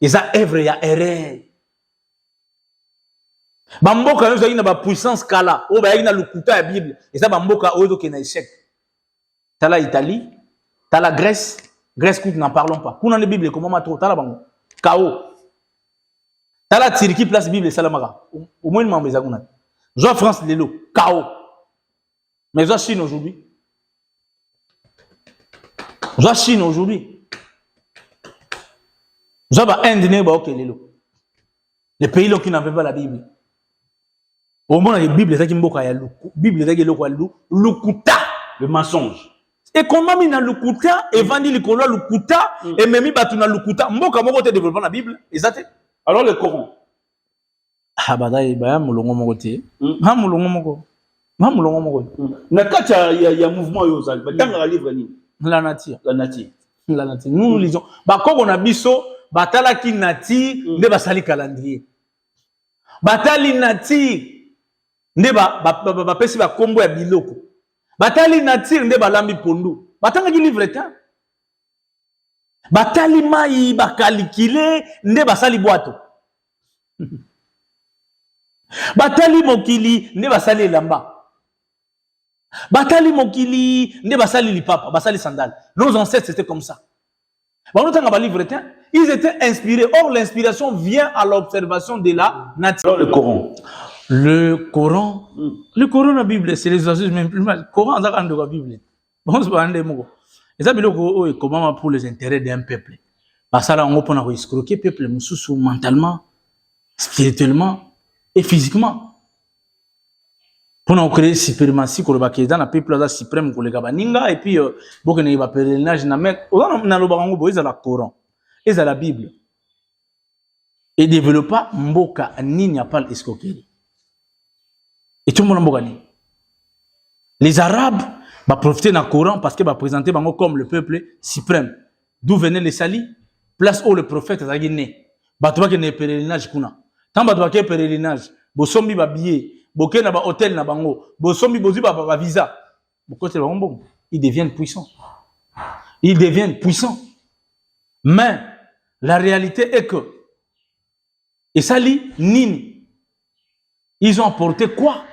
ils ont œuvre, il y a erreur. Bamboka nous avons une puissance kala, ou bien une lukuta la Bible, et ça bamboka oyo qui na échec. T'as la Italie, t'as la Grèce, Grèce n'en parlons pas. Kuna la Bible comment trop, t'as la bango, KO. T'as la Turquie place Bible salamara. Au moins une membre ezaguna. Joa France lelo, KO. Mais joa Chine aujourd'hui. Joa Chine aujourd'hui. Joa ba Inde ne ba ok lelo. Les pays là qui n'avaient pas la Bible. Au moins la Bible c'est qui mboka ya luku. Bible c'est qui loko lukuta, le mensonge. Et comment mi na lukuta et vandi likolo lukuta et memi batu na lukuta mboka moko te développement la Bible exact. Alors le Coran. Ah badai ba mulongo moko te. Ha mulongo moko. Ha mulongo moko. Na kata ya mouvement yo za ba tanga livre ni. La nature. La nature. La nature. Nous lisons. Ba koko na biso batala ki nature nde basali calendrier. Batali nature nde ba pesi ba kombo ya biloko. Batali nature nde balambi pondu. Batanga ki livre ta. Batali mai ba calculer nde basali boato. Batali mokili nde basali lamba. Batali mokili nde basali lipapa, basali sandal. Nos ancêtres c'était comme ça. Ils étaient inspirés. Or l'inspiration vient à l'observation de la nature. Alors le Coran. Le Coran la Bible c'est les assages même plus mal. Coran ça quand la Bible. Bon c'est pas un mot. Et ça biloko comment pour les intérêts d'un peuple. Parce que là on peut escroquer peuple mususu mentalement, spirituellement et physiquement. Pour nous créer suprématie pour le baké dans la peuple là suprême pour les gabaninga et puis beaucoup ne va pèlerinage na mec on le barango bois la Coran et la Bible et développer mboka nini pas escroquerie et tout le monde mboka ni les arabes va profiter dans le Coran parce que va présenter bango comme le peuple suprême d'où venaient les salis place où le prophète a né bato ba ke ne pèlerinage kuna tant bato ba ke pèlerinage bosombi ba billet boké na ba hôtel na bango bosombi bozi ba visa bokote ba ngombo ils deviennent puissants mais la réalité est que et sali nini ils ont apporté quoi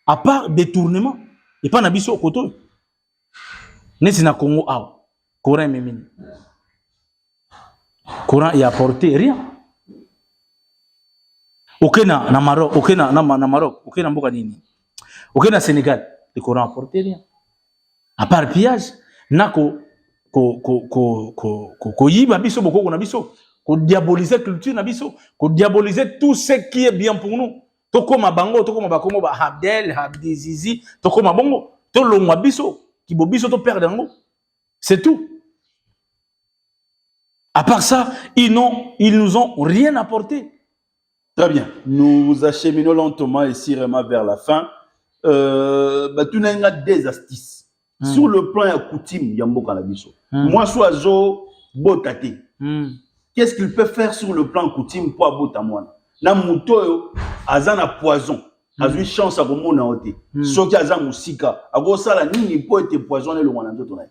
à part détournement et pas na biso koto nesi na Congo awa Coran memini Coran y a apporté rien. Ok na Maroc, ok na Maroc, ok na mboka nini, ok na Sénégal, le Coran apporte rien. À part pillage, na ko yiba biso boko na biso, ko diaboliser culture na biso, ko diaboliser tout ce qui est bien pour nous. Toko mabango, toko mabakomo ba Abdel, Abdizizi, toko mabongo, to longwa biso, ki bo biso to perdre ngo. C'est tout. À part ça, ils nous ont rien apporté. Très bien. Nous acheminons lentement et sûrement vers la fin. Tu as des astuces. Sur le plan coutume, Yambo Kanabiso. Moi, Soazo, Botate. Qu'est-ce qu'il peut faire sur le plan coutume pour Abotamouana? Na Mouto, Azana poison. Azu une chance à Romona Ote. Soki Azan Moussika. Agosala Nini pour être poisonné le Wananto Tonai.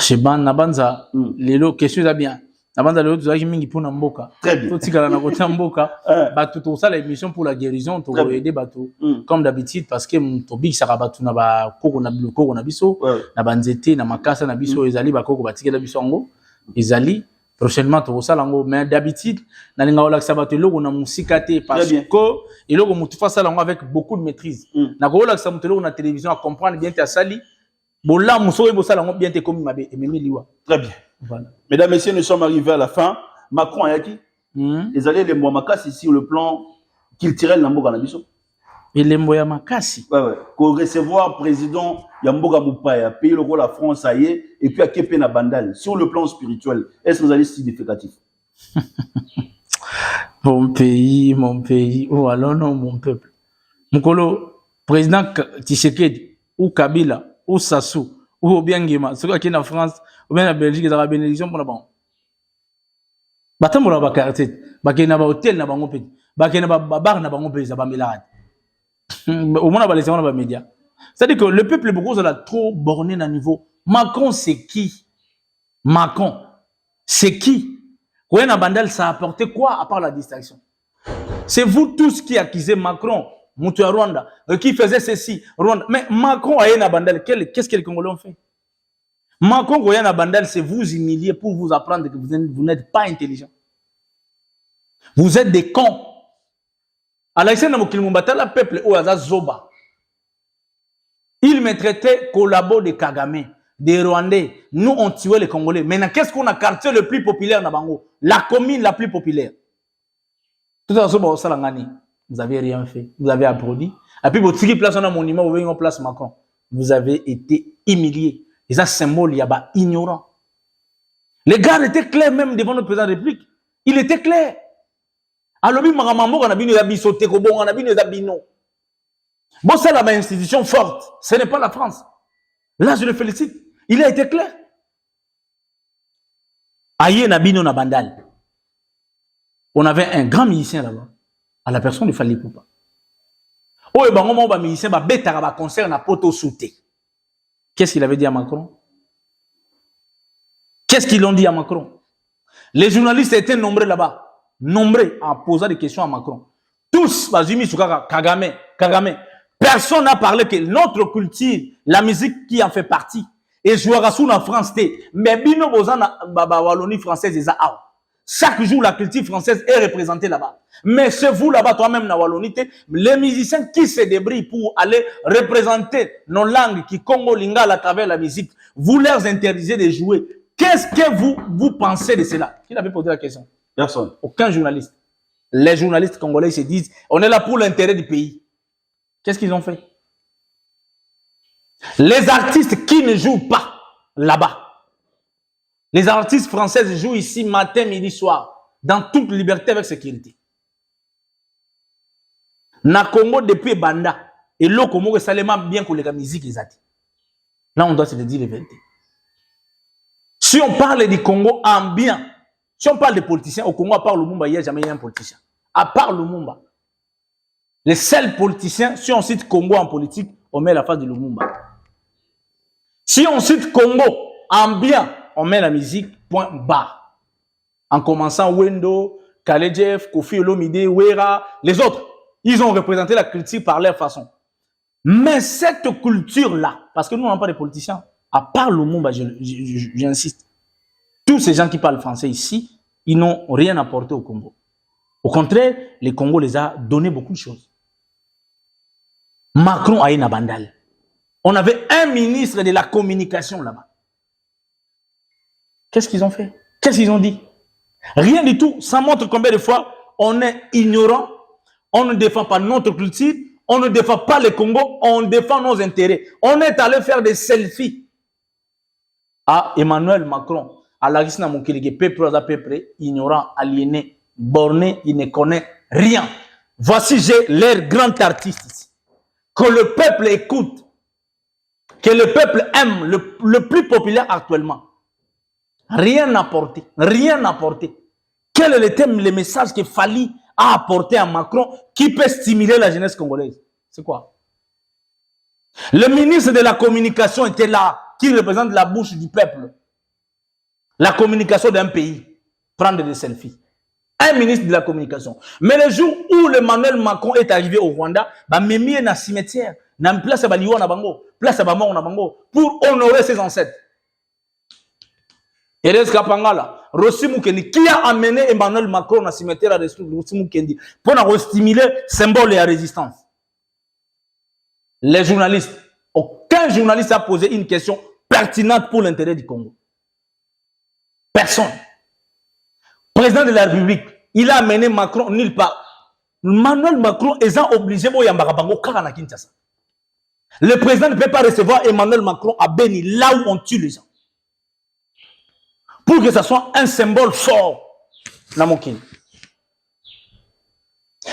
Cheban Nabanza, les question est bien. Abanda leo tuzaki mingi pour mboka. Très bien. Totikala na kota mboka. Bato to ça l'émission pour la guérison, to aider bato comme d'habitude parce que to big saka bato na ba koko na biloko na biso, na banzete na makasa na biso ezali ba koko batikela biso ngo. Ezali prochainement to ça lango mais d'habitude na linga ola sabato loko na musika te parce que eloko mutu fa ça lango avec beaucoup de maîtrise. Na ko ola sabato loko na télévision à comprendre bien ta sali. Bola muso bo ça lango bien te comme mabe ememi liwa. Très bien. Voilà. Mesdames, Messieurs, nous sommes arrivés à la fin. Macron a qui ils allaient les Mouamakas ici sur le plan culturel Nambo Ganabiso. Et les Mouamakasi. Ouais. Pour recevoir président Yamboga Moupaya, pays le rôle la France, ça y est, et puis à Kepena Bandal, sur le plan spirituel, est-ce que vous allez significatif? Mon pays, oh alors non, mon peuple. Mukolo, président Tshisekedi, ou Kabila, ou Sassou, ou Obiangema, ceux qui sont en France, ou bien en Belgique, ils ont la bénédiction pour la banque. Batambola bakartet, bakena ba hôtel na bango pe, bakena ba bar na bango pe, ça ba milade. Au moins ba laisser on ba média. C'est-à-dire que le peuple beaucoup ça trop borné à niveau. Macron c'est qui? Macron c'est qui? Kouena Bandal ça a apporté quoi à part la distraction? C'est vous tous qui accusez Macron, Moutou Rwanda, qui faisait ceci, Rwanda. Mais Macron a une Bandal, qu'est-ce que les Congolais ont fait? Macron Goyana Bandal, c'est vous humilier pour vous apprendre que vous n'êtes pas intelligent. Vous êtes des cons. Alexandre Mokilmumbata, le peuple Oaza Zoba. Il me traitait collabo de Kagame, des Rwandais. Nous, on tuait les Congolais. Maintenant, qu'est-ce qu'on a quartier le plus populaire dans Bango? La commune la plus populaire. Tout à l'heure, vous avez rien fait. Vous avez applaudi. Et puis, votre place, on a monument, vous avez une place Macron. Vous avez été humilié. Et ça, symbole, il y a ignorant. Les gars étaient clairs même devant le président de la République. Il était clair. Alors, il y a bon, c'est la institution forte. Ce n'est pas la France. Là, je le félicite. Il a été clair. Aïe Nabino Nabandal. On avait un grand musicien là-bas, à la personne de Fali Poupa. Oh, et ben, on va musicien, va bêter à concert na poto souté. Qu'est-ce qu'il avait dit à Macron? Qu'est-ce qu'ils ont dit à Macron? Les journalistes étaient nombreux là-bas, nombreux en posant des questions à Macron. Tous, Bazumi Soukaka, Kagame. Personne n'a parlé que notre culture, la musique qui en fait partie, et jouera sous la France, mais Bino Bozana, Wallonie française, et Zahao. Chaque jour, la culture française est représentée là-bas. Mais chez vous, là-bas, toi-même, dans Wallonie, les musiciens qui se débrouillent pour aller représenter nos langues qui Congo Lingala à travers la musique, vous leur interdisez de jouer. Qu'est-ce que vous pensez de cela? Qui avait posé la question? Personne. Aucun journaliste. Les journalistes congolais se disent, on est là pour l'intérêt du pays. Qu'est-ce qu'ils ont fait? Les artistes qui ne jouent pas là-bas, les artistes français jouent ici matin, midi, soir, dans toute liberté avec sécurité. Na Congo depuis Banda, et le Congo est salement bien que la musique les a dit. Là, on doit se dire la vérité. Si on parle du Congo en bien, si on parle des politiciens, au Congo, à part Lumumba, il n'y a jamais eu un politicien. À part Lumumba. Les seuls politiciens, si on cite Congo en politique, on met la face de Lumumba. Si on cite Congo en bien, on met la musique, point barre. En commençant Wendo, Kaledjev, Kofi Olomide, Wera, les autres, ils ont représenté la culture par leur façon. Mais cette culture-là, parce que nous n'avons pas de politiciens, à part Lumumba, j'insiste, tous ces gens qui parlent français ici, ils n'ont rien apporté au Congo. Au contraire, le Congo les a donné beaucoup de choses. Macron a une abandale. On avait un ministre de la communication là-bas. Qu'est-ce qu'ils ont fait? Qu'est-ce qu'ils ont dit? Rien du tout. Ça montre combien de fois on est ignorant, on ne défend pas notre culture, on ne défend pas le Congo, on défend nos intérêts. On est allé faire des selfies à Emmanuel Macron, à la Gisna Moukélé, peuple ignorant, aliéné, borné, il ne connaît rien. Voici, j'ai l'air grand artiste ici. Que le peuple écoute, que le peuple aime, le plus populaire actuellement. Rien apporté, rien apporté. Quel est le thème, le message que Fali a apporté à Macron qui peut stimuler la jeunesse congolaise? C'est quoi? Le ministre de la communication était là, qui représente la bouche du peuple. La communication d'un pays. prendre des selfies. Un ministre de la communication. Mais le jour où Emmanuel Macron est arrivé au Rwanda, bah Mémie est dans le cimetière, dans place à Baliwa na bango, place à Bamor na bango, pour honorer ses ancêtres. Et Erez Kapangala, Rossi Mukendi, qui a amené Emmanuel Macron dans le cimetière à Rossi Mukendi pour stimuler le symbole et la résistance. Les journalistes, aucun journaliste a posé une question pertinente pour l'intérêt du Congo. Personne. Président de la République, il a amené Macron nulle part. Emmanuel Macron est obligé de faire Kinshasa. Le président ne peut pas recevoir Emmanuel Macron à Beni, là où on tue les gens. Pour que ce soit un symbole fort dans mon pays.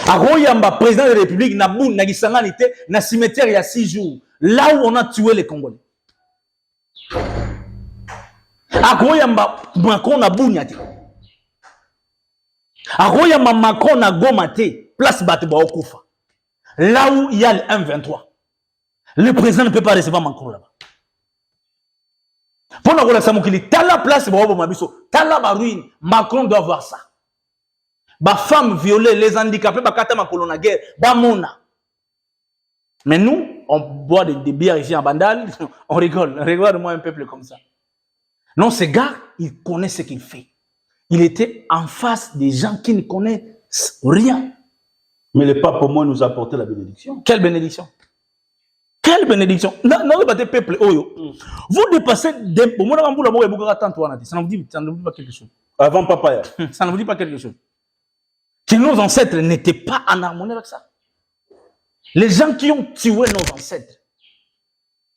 Aroyamba, président de la République, Nabou, Nagisanganité, na cimetière il y a 6 jours, là où on a tué les Congolais. Aroyamba, Macron Nabou Nyate. Aroyamba, Macron na Gomate, place Bateba Okufa. Là où il y a le M23. Le président ne peut pas recevoir Macron là-bas. Pour nous dire que la place, la ruine, Macron doit voir ça. Les femmes violées, les handicapés, la guerre, mais nous, on boit des bières ici en Bandal, on rigole. Regarde-moi un peuple comme ça. Non, ce gars, il connaît ce qu'il fait. Il était en face des gens qui ne connaissent rien. Mais le pape, au moins, nous a apporté la bénédiction. Quelle bénédiction? Quelle bénédiction? Non, peuple, vous dépassez des... Ça ne vous dit pas quelque chose. Avant papa. Ça ne vous dit pas quelque chose. Que nos ancêtres n'étaient pas en harmonie avec ça. Les gens qui ont tué nos ancêtres.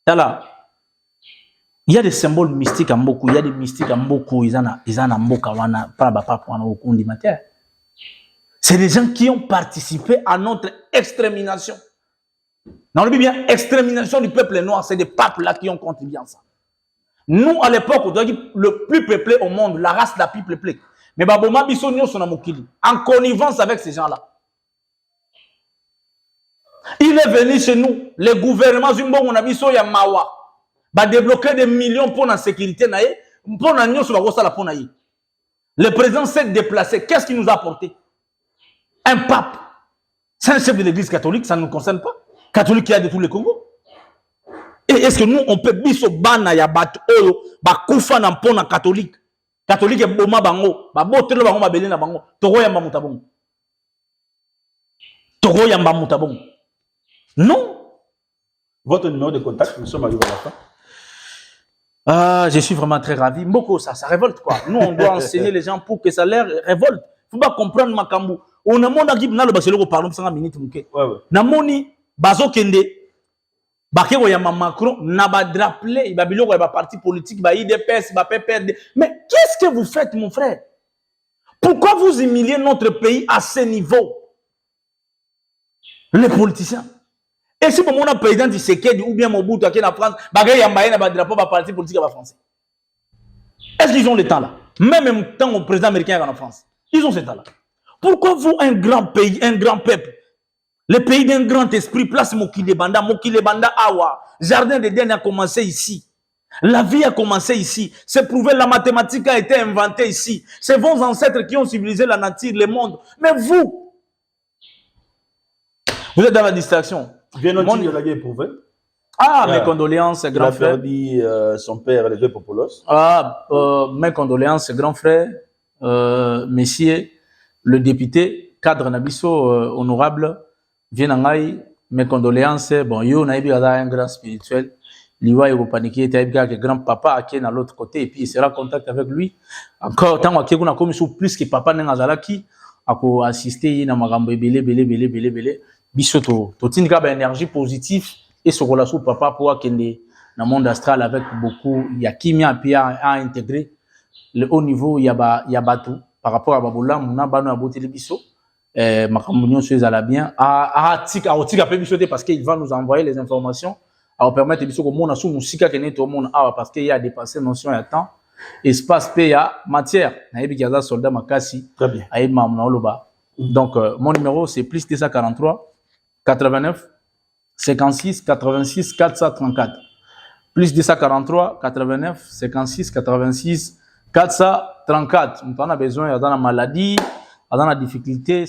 Là, il y a des symboles mystiques en beaucoup. Il y a des mystiques en beaucoup. Ils en ont beaucoup. C'est des gens qui ont participé à notre extermination. Dans le bien, extermination du peuple noir, c'est des papes là qui ont contribué à ça. Nous, à l'époque, le plus peuplé au monde, la race la plus peuplée. Mais Baboma Bissonio Sonamokili, en connivence avec ces gens-là. Il est venu chez nous, le gouvernement Zumbo Monabiso Yamawa, va débloquer des millions pour la sécurité. Le président s'est déplacé. Qu'est-ce qu'il nous a apporté? Un pape. C'est un chef de l'église catholique, ça ne nous concerne pas. Catholique qui a de tous les Congo. Et est-ce que nous, on peut biso bana ya bat oyo, ba kufa na mpona catholique? Catholique est boma bango, ba botelo bango ba belena bango, toro yamba mutabongo. Toro yamba mutabongo. Non. Votre numéro de contact, nous sommes arrivés à la fin. Ah, je suis vraiment très ravi. Mboko, ça révolte quoi. Nous, on doit enseigner les gens pour que ça leur révolte. Faut pas comprendre Makambu. On a mon équipe, na le baselo parlons 5 minutes muke. Namoni bazo kende bakego ya Macron na ba drapeler ba biloko ya ba parti politique ba IDPS ba PPRD. Mais qu'est-ce que vous faites mon frère? Pourquoi vous humiliez notre pays à ce niveau? Les politiciens. Et si pour mon président Tshisekedi ou bien Mobutu qui est en France, bagay ya mbaye na ba drapeau ba parti politique ba français. Est-ce qu'ils ont le temps là? Même temps au président américain est en France. Ils ont ce temps là. Pourquoi vous, un grand pays, un grand peuple, le pays d'un grand esprit, place Mokile Banda Awa, Jardin d'Éden a commencé ici. La vie a commencé ici. C'est prouvé, la mathématique a été inventée ici. C'est vos ancêtres qui ont civilisé la nature, le monde. Mais vous êtes dans la distraction. Bien entendu, il a éprouvé. Ah, mes condoléances, grand frère. Il a perdu son père, le vieux Populos. Ah, mes condoléances, grand frère, messieurs, le député, cadre Nabiso, honorable, Vienangai, mes condoléances. Bon, yo, naïbi un grand spirituel. Liwa, il va paniquer, t'as un grand papa qui est de l'autre côté, et puis il sera en contact avec lui. Encore, tant qu'on a commis plus que papa n'a pas qui a assisté à Magambo, belé. Bisoto, totin ka énergie positive et ce relation papa pour qu'il dans le monde astral avec beaucoup il y a kimia puis à intégrer le haut niveau il y a tout par rapport à babola mona bano ya boteli biso makambo nyonso ezala bien a tika pe bisoté parce qu'il va nous envoyer les informations à permettre biso ko mona sou musika ke neto mona parce qu'il y a dépassé notion ya temps espace pe ya matière na yebi ki aza soldat makasi très bien ay mamna oloba donc mon numéro c'est plus 243 89 56 86 434 plus 243 89 56 86 434. On a besoin, il y a dans la maladie, il y a dans la difficulté.